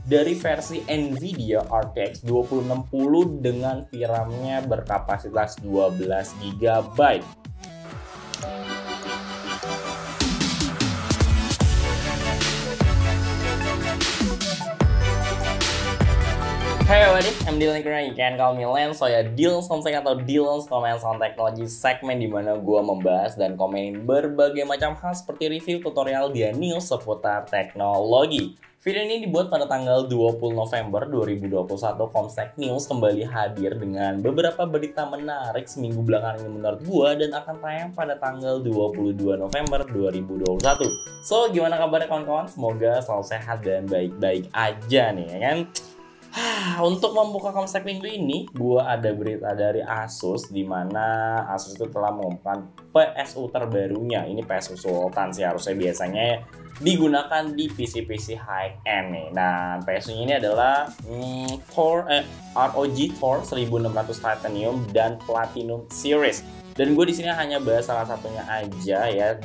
dari versi Nvidia RTX 2060 dengan VRAM-nya berkapasitas 12 GB. Hey everybody, I'm Dylan Kurnia. You can call me Lance. So ya, Dylan Somsek atau Dylan Comments on Technology, segmen dimana gue membahas dan komenin berbagai macam hal seperti review, tutorial, dan news seputar teknologi. Video ini dibuat pada tanggal 20 November 2021. Komstek News kembali hadir dengan beberapa berita menarik seminggu belakangan ini menurut gue, dan akan tayang pada tanggal 22 November 2021. So, gimana kabarnya kawan-kawan? Semoga selalu sehat dan baik-baik aja nih, ya kan? Untuk membuka Komstek minggu ini, gue ada berita dari Asus, di mana Asus itu telah mengumumkan PSU terbarunya. Ini PSU Sultan sih, harusnya biasanya digunakan di PC-PC high-end nih. Nah, PSU-nya ini adalah ROG Thor 1600 Titanium dan Platinum Series. Dan gue di sini hanya bahas salah satunya aja ya,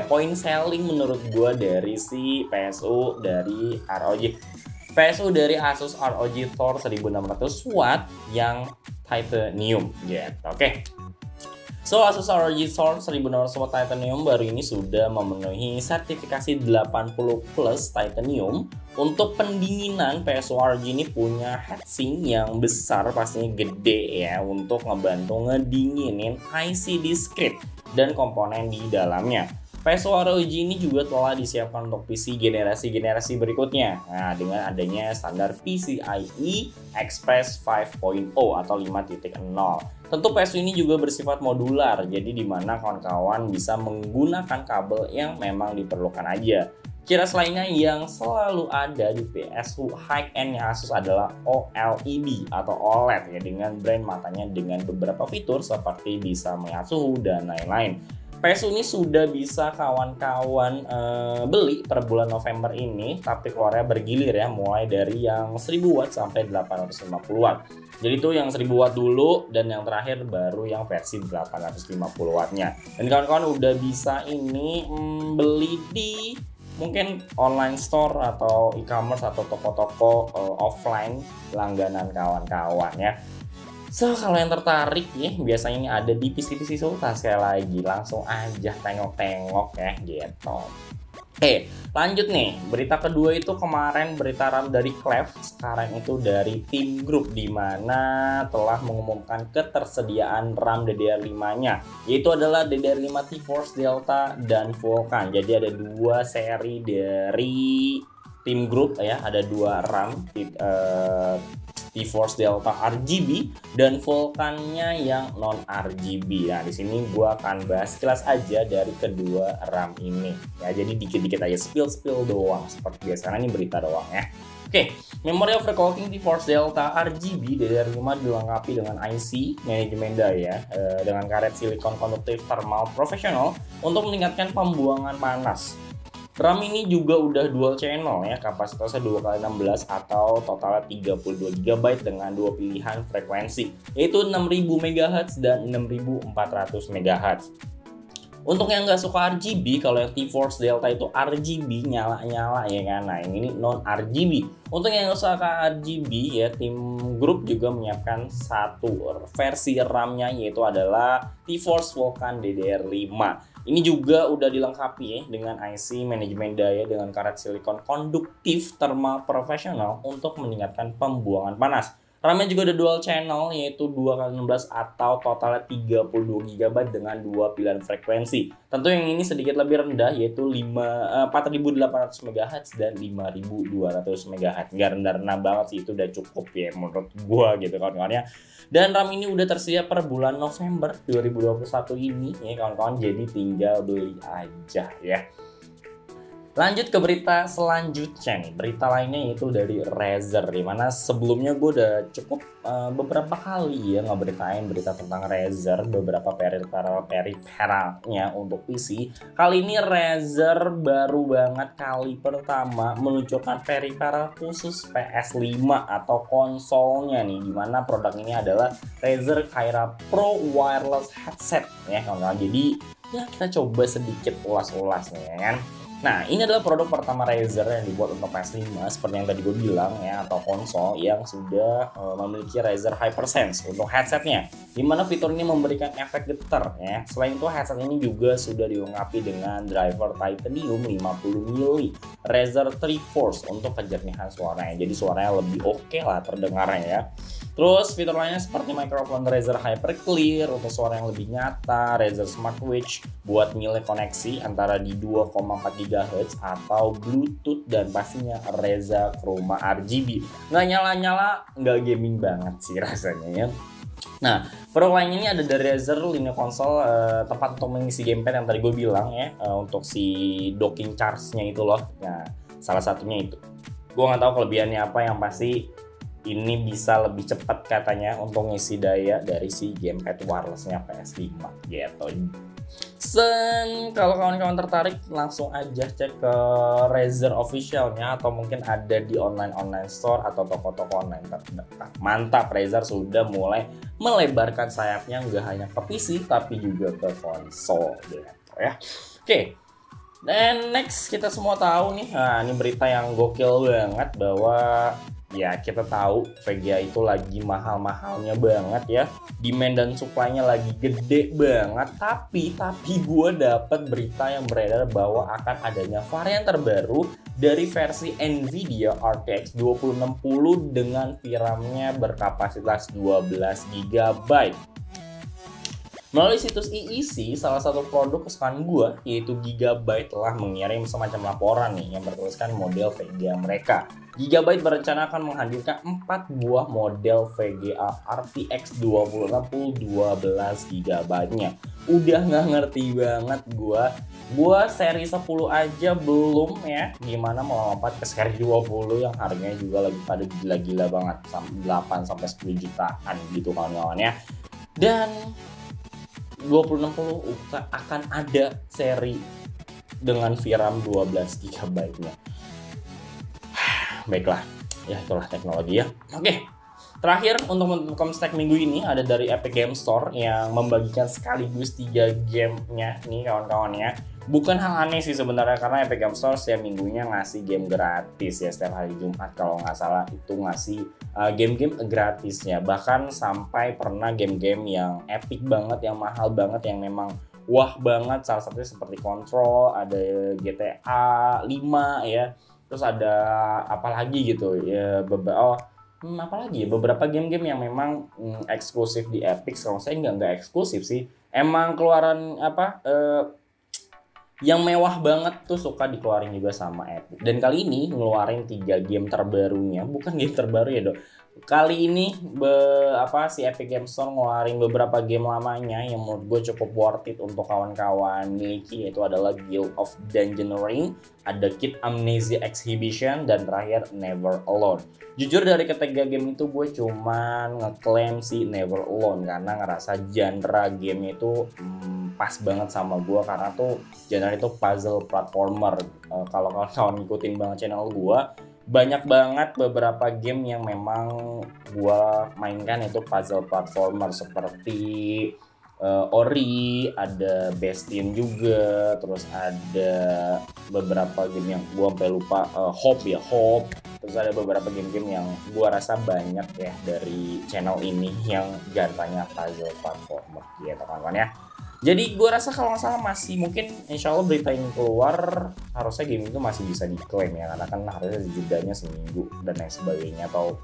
poin selling menurut gue dari si PSU dari ROG. PSU dari Asus ROG Thor 1600 Watt yang Titanium gitu. Oke. So, Asus ROG Thor 1600 Watt Titanium baru ini sudah memenuhi sertifikasi 80 plus Titanium. Untuk pendinginan, PSU ROG ini punya heatsink yang besar, pastinya gede ya, untuk ngebantu ngedinginin IC discrete dan komponen di dalamnya. PSU ROG ini juga telah disiapkan untuk PC generasi berikutnya. Nah, dengan adanya standar PCIe Express 5.0 atau 5.0. Tentu PSU ini juga bersifat modular, jadi di mana kawan-kawan bisa menggunakan kabel yang memang diperlukan aja. Ciri lainnya yang selalu ada di PSU high-end Asus adalah OLED atau OLED ya, dengan brand matanya dengan beberapa fitur seperti bisa melihat suhu dan lain-lain. PSU ini sudah bisa kawan-kawan beli per bulan November ini, tapi keluarnya bergilir ya, mulai dari yang 1000 watt sampai 850 watt. Jadi itu yang 1000 watt dulu, dan yang terakhir baru yang versi 850 wattnya. Dan kawan-kawan udah bisa ini beli di mungkin online store atau e-commerce atau toko-toko offline langganan kawan-kawan ya. So, kalau yang tertarik ya, biasanya ini ada di PC-PC Sultan. Sekali lagi, langsung aja tengok-tengok ya gitu. Oke, lanjut nih. Berita kedua itu kemarin berita RAM dari Cleve, sekarang itu dari Tim Group, di mana telah mengumumkan ketersediaan RAM DDR5-nya, yaitu adalah DDR5 T-Force Delta dan Vulkan. Jadi ada dua seri dari Tim Group ya, ada dua RAM T-Force Delta RGB dan Vulkan-nya yang non RGB. Nah, di sini gua akan bahas sekilas aja dari kedua RAM ini. Ya, jadi dikit-dikit aja spill doang seperti biasa. Ini berita doang ya. Oke, Memory Overclocking T-Force Delta RGB DDR5 dilengkapi dengan IC manajemen daya dengan karet silikon konduktif thermal profesional untuk meningkatkan pembuangan panas. RAM ini juga udah dual channel ya, kapasitasnya 2x16 atau totalnya 32 GB dengan dua pilihan frekuensi, yaitu 6000 MHz dan 6400 MHz. Untuk yang nggak suka RGB, kalau yang T-Force Delta itu RGB nyala-nyala ya kan. Nah, ini non RGB. Untuk yang nggak suka RGB ya, Tim Group juga menyiapkan satu versi RAM-nya, yaitu adalah T-Force Vulkan DDR5. Ini juga udah dilengkapi ya dengan IC manajemen daya dengan karet silikon konduktif thermal profesional untuk meningkatkan pembuangan panas. RAM-nya juga ada dual channel, yaitu 2x16 atau totalnya 32 GB dengan dua pilihan frekuensi. Tentu yang ini sedikit lebih rendah, yaitu 4800 MHz dan 5200 MHz. Nggak rendah-rendah banget sih, itu udah cukup ya menurut gua gitu kawan-kawannya. Dan RAM ini udah tersedia per bulan November 2021 ini ya kawan-kawan, jadi tinggal beli aja ya. Lanjut ke berita selanjutnya nih. Berita lainnya yaitu dari Razer, dimana sebelumnya gue udah cukup beberapa kali ya ngeberitain berita tentang Razer, beberapa peripheralnya untuk PC. Kali ini Razer baru banget kali pertama meluncurkan peripheral khusus PS5 atau konsolnya nih, dimana produk ini adalah Razer Kaira Pro Wireless Headset ya kawan-kawan. Jadi ya kita coba sedikit ulas-ulas nih ya kan. Nah, ini adalah produk pertama Razer yang dibuat untuk PS5 seperti yang tadi gue bilang ya, atau konsol yang sudah memiliki Razer Hypersense untuk headsetnya, dimana fitur ini memberikan efek getar ya. Selain itu, headset ini juga sudah dilengkapi dengan driver titanium 50 mili Razer Triforce untuk kejernihan suaranya, jadi suaranya lebih oke lah terdengarnya ya. Terus fitur lainnya seperti mikrofon Razer Hyper Clear untuk suara yang lebih nyata, Razer Smartwatch buat milih koneksi antara di 2,4 GHz atau Bluetooth, dan pastinya Razer Chroma RGB. Nggak nyala-nyala, nggak gaming banget sih rasanya ya. Nah, produk lain ini ada dari Razer, lini konsol tempat untuk mengisi gamepad yang tadi gue bilang ya, untuk si docking charge-nya itu loh. Nah, salah satunya itu. Gue nggak tahu kelebihannya apa, yang pasti ini bisa lebih cepat katanya untuk ngisi daya dari si gamepad wirelessnya PS5 gitu. Kalau kawan-kawan tertarik, langsung aja cek ke Razer officialnya atau mungkin ada di online store atau toko-toko online terdekat. Mantap, Razer sudah mulai melebarkan sayapnya nggak hanya ke PC tapi juga ke konsol gitu ya. Oke. Dan next, kita semua tahu nih, nah ini berita yang gokil banget bahwa ya kita tahu VGA itu lagi mahal-mahalnya banget ya, demand dan supply-nya lagi gede banget. Tapi gue dapat berita yang beredar bahwa akan adanya varian terbaru dari versi Nvidia RTX 2060 dengan VRAM-nya berkapasitas 12 GB. Melalui situs IEC, salah satu produk kesukaan gue yaitu Gigabyte telah mengirim semacam laporan nih yang bertuliskan model VGA mereka. Gigabyte berencana akan menghadirkan 4 buah model VGA RTX 2060 12 GB-nya. Udah nggak ngerti banget gue seri 10 aja belum ya, gimana mau lompat ke seri 20 yang harganya juga lagi pada gila-gila banget, 8-10 jutaan gitu kawan-kawan ya. Dan 2060 akan ada seri dengan VRAM 12 GB-nya. Baiklah, ya itulah teknologi ya. Oke, terakhir untuk menutup Comstack minggu ini ada dari Epic Games Store yang membagikan sekaligus 3 gamenya nih kawan-kawannya. Bukan hal aneh sih sebenarnya, karena Epic Games Store setiap minggunya ngasih game gratis ya, setiap hari Jumat kalau nggak salah itu ngasih game-game gratisnya. Bahkan sampai pernah game-game yang epic banget, yang mahal banget, yang memang wah banget. Salah satunya seperti Control, ada GTA 5 ya. Terus ada apa lagi gitu ya, beberapa game-game yang memang eksklusif di Epic. Kalau saya nggak eksklusif sih, emang keluaran yang mewah banget tuh suka dikeluarin juga sama Epic. Dan kali ini ngeluarin 3 game terbarunya, bukan game terbaru ya dong. Kali ini si Epic Games Store ngeluarin beberapa game lamanya yang menurut gue cukup worth it untuk kawan-kawan miliki, yaitu adalah Guild of Dungeoneering, ada Kid Amnesia Exhibition, dan terakhir Never Alone. Jujur dari ketiga game itu gue cuman ngeklaim si Never Alone karena ngerasa genre game itu pas banget sama gue, karena tuh genre itu puzzle platformer. Kalau kawan-kawan ngikutin banget channel gue, banyak banget beberapa game yang memang gua mainkan itu puzzle platformer seperti Ori, ada Bastion juga, terus ada beberapa game yang gua sampai lupa, Hope. Terus ada beberapa game-game yang gua rasa banyak ya dari channel ini yang genrenya puzzle platformer gitu kawan-kawan ya. Jadi gue rasa kalau nggak salah masih mungkin insya Allah berita ini keluar harusnya game itu masih bisa diklaim ya, karena kan harusnya jedanya seminggu dan lain sebagainya, atau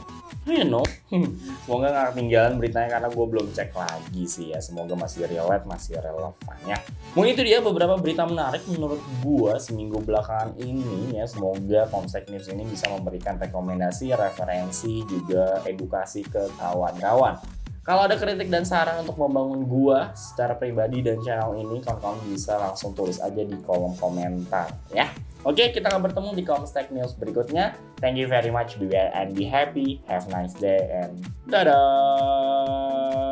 semoga nggak ketinggalan beritanya karena gue belum cek lagi sih ya. Semoga masih relate, masih relevan ya. Mungkin itu dia beberapa berita menarik menurut gue seminggu belakangan ini ya. Semoga Comstack News ini bisa memberikan rekomendasi, referensi, juga edukasi ke kawan-kawan. Kalau ada kritik dan saran untuk membangun gua secara pribadi dan channel ini, kawan-kawan bisa langsung tulis aja di kolom komentar ya. Oke, kita akan bertemu di Comstack News berikutnya. Thank you very much, be well and be happy. Have a nice day and dadah.